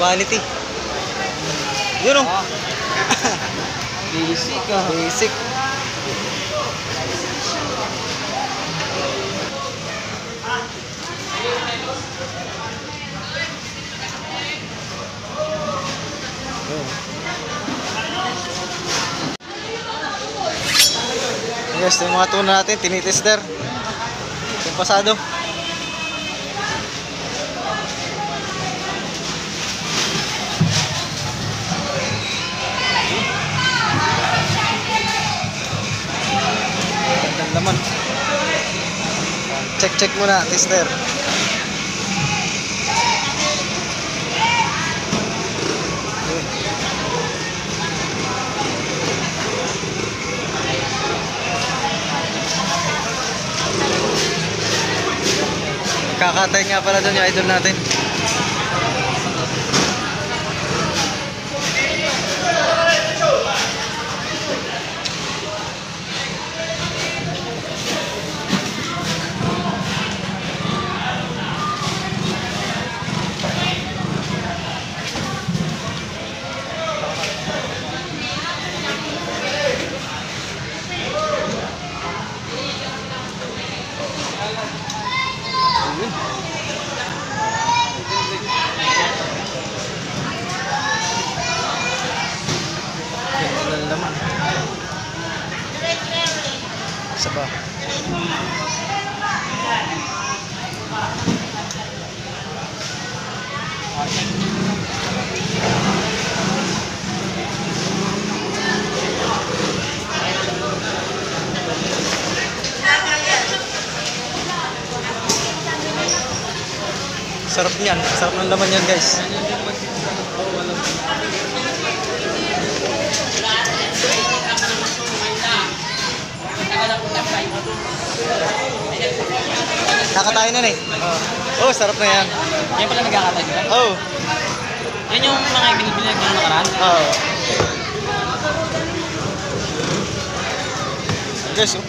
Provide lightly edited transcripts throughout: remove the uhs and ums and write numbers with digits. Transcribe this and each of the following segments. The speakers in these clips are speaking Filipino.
Quality. Yun o. Basic ah. Basic. Yes, yung mga tuna natin, tinitester. Yung pasado. Gandang laman. Check muna, tester. Kakatay nga pala doon yung idol natin. Isa ba? Sarap niyan. Sarap ng laman yan, guys. Nakatayo na eh. Oh, sarap na yan. Yan pala nagkakatayo ka? Oh. Yan yung mga binibili ng nakaraan? Oh. Guys, oh.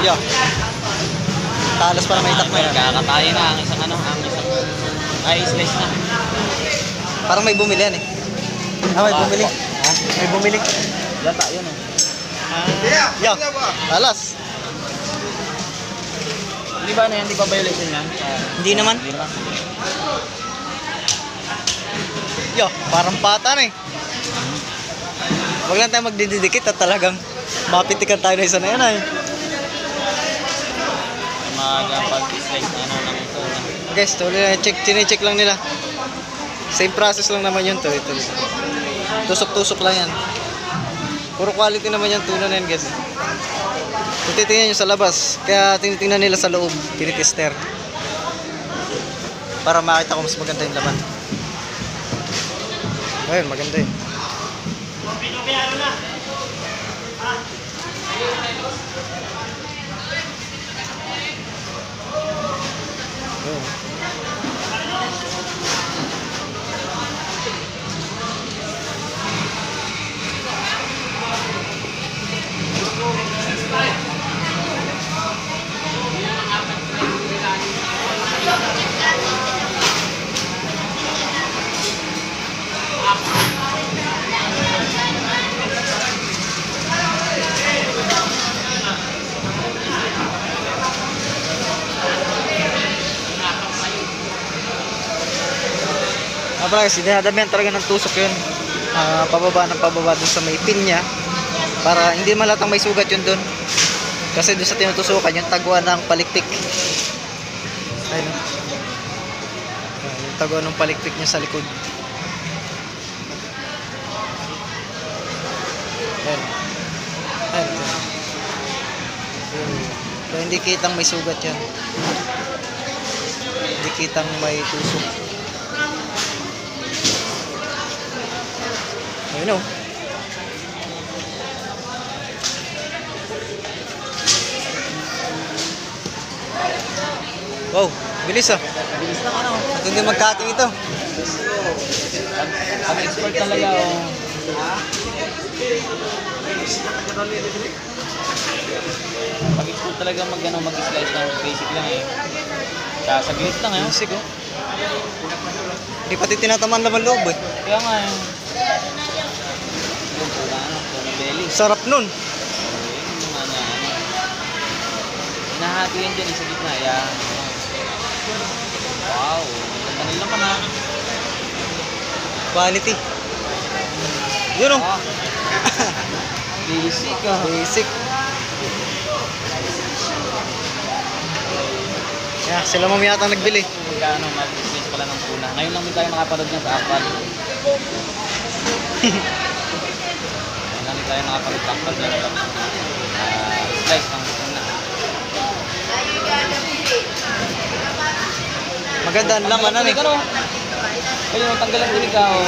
Yeah. Talas para may itak na yan. Nagkakatayo na ang isang ano, ang isang ay slice na. Parang may bumili yan eh. Ah, may bumili. Ha? May bumili. Yata, yun oh. Yeah. Talas. Di ba na yan? Di ba violation yan? Hindi naman. Hindi naman. Yeah, parang patan eh. Huwag lang tayo magdidikit at talagang mapitikan tayo na isa na yan ay. Mag-pag-slice na ano lang ito. Guys, tuloy na check lang nila. Same process lang naman yun to. Ito. Tusok-tusok lang yan. Puro quality naman yung tuna na yan, guys. Kung titingnan nyo sa labas, kaya tinitingnan nila sa loob, tinitester. Para makita ko mas maganda yung laman. Ayun, maganda yun. Pala kasi dinadamihan talaga ng tusok yun, pababa dun sa may pin niya para hindi malatang may sugat yun dun kasi dun sa tinutusukan yung taguan ng palikpik. Ayun, yung taguan ng palikpik niya sa likod. Ayun. Ayun. Kaya hindi kitang may sugat yan, hindi kitang may tusok. Ayun o. Wow, bilis ah. Bilis na ano. At hindi magkating ito. Ang expert talaga oh. Pag gusto talaga mag-slice ng basic lang eh. Saglit lang eh. Basic oh. Hindi pati tinataman laman loob eh. Kaya nga yung... Yung tuna belly. Sarap nun. Yung mga na ano. Hinahati yan dyan sa gitna. Yan. Wow. Ganda nila naman ha. Quality. Yun oh. Ah. Basic ah. Basic. Yeah, sila mami yata nagbili. Magkano mag-slice pala ng tuna. Ngayon lang din tayo makapanood niya sa Apple. Ngayon lang din tayo nakapanood sa Apple niya. Slice ng tuna. Maganda ang laman na eh. Ano? Ayun, tanggal ang tinig ka. Oh.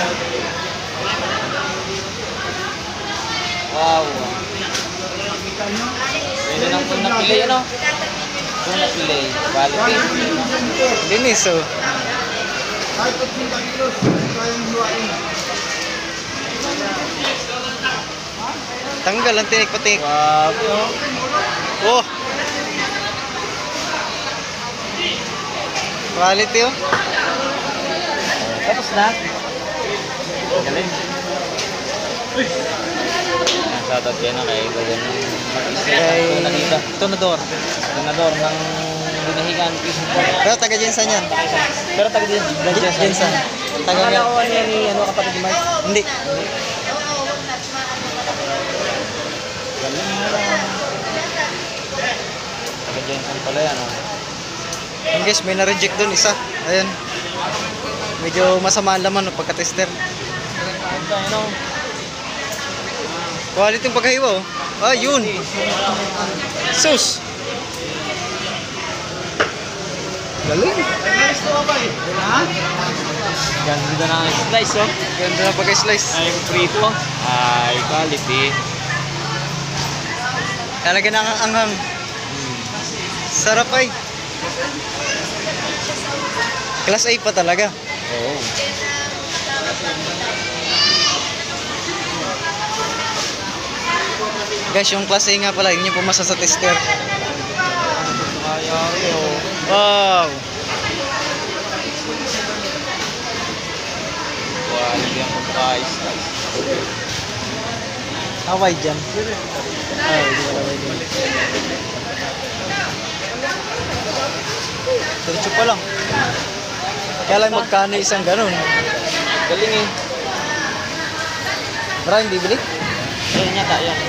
Wow. Pwede ng tuna pilay ano? Tuna pilay. Quality. Linis oh. Tanggal ang tinik patik. Wow. Oh. Quality oh. Tapos na. Galing. Shoutout kayo na kay Gawin ng Kay tuna dito. Tunador. Tunador ng binahigan. Pero taga Jensan yan. Pero taga din. Jensan. Taga Akala nga. ko ano yan ni ano kapatid ni Mark. Hindi. Galing mo. Taga Jensen pala yan. Oh. Yung guys, may na-reject dun isa. Ayun. Medyo masama ang laman no, pagka-tester. Ganda yun oh. Quality yung pagkahiwa oh. Ah, yun. Sus. Galing. Ganda na ang slice oh. Ganda na pagka-slice. Ay, prito. Ay, quality. Talaga na ang anghang. Sarap ay. Class A pa talaga. Oo. Guys, yung class A nga pala, yun yung pumasa sa tester. Kaya oh. Wow. Quality ang pagka-slice. Away dyan. Ay, hindi wala away dyan. Diretso pa lang. Kaya lang magkano isang ganun. Galing eh. Maraming bibili? Ayun yata, yan.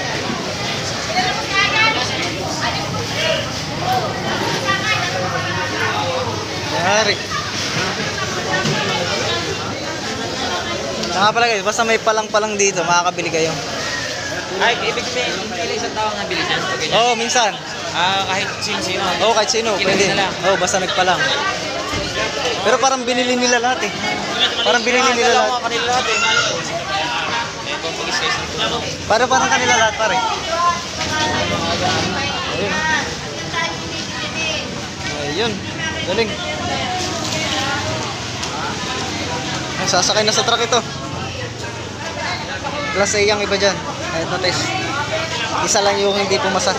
Yari. Nga pala guys, basta may palang-palang dito, makakabili kayo. Ay, ibig sabihin, pili isang tao nga bilisan. Oo, minsan. Kahit sino-sino. Oo, kahit sino, pwede. Oo, basta nagpalang. Pero parang binili nila lahat eh. Parang binili nila lahat. Dalawa kanila lahat eh. Eh, kung mag-slice ng tuna. Parang kanila lahat pare. Ayun. Ayun. Galing. Sasakay na sa truck ito. Class A yung iba dyan. Ito test. Isa lang yung hindi pumasa.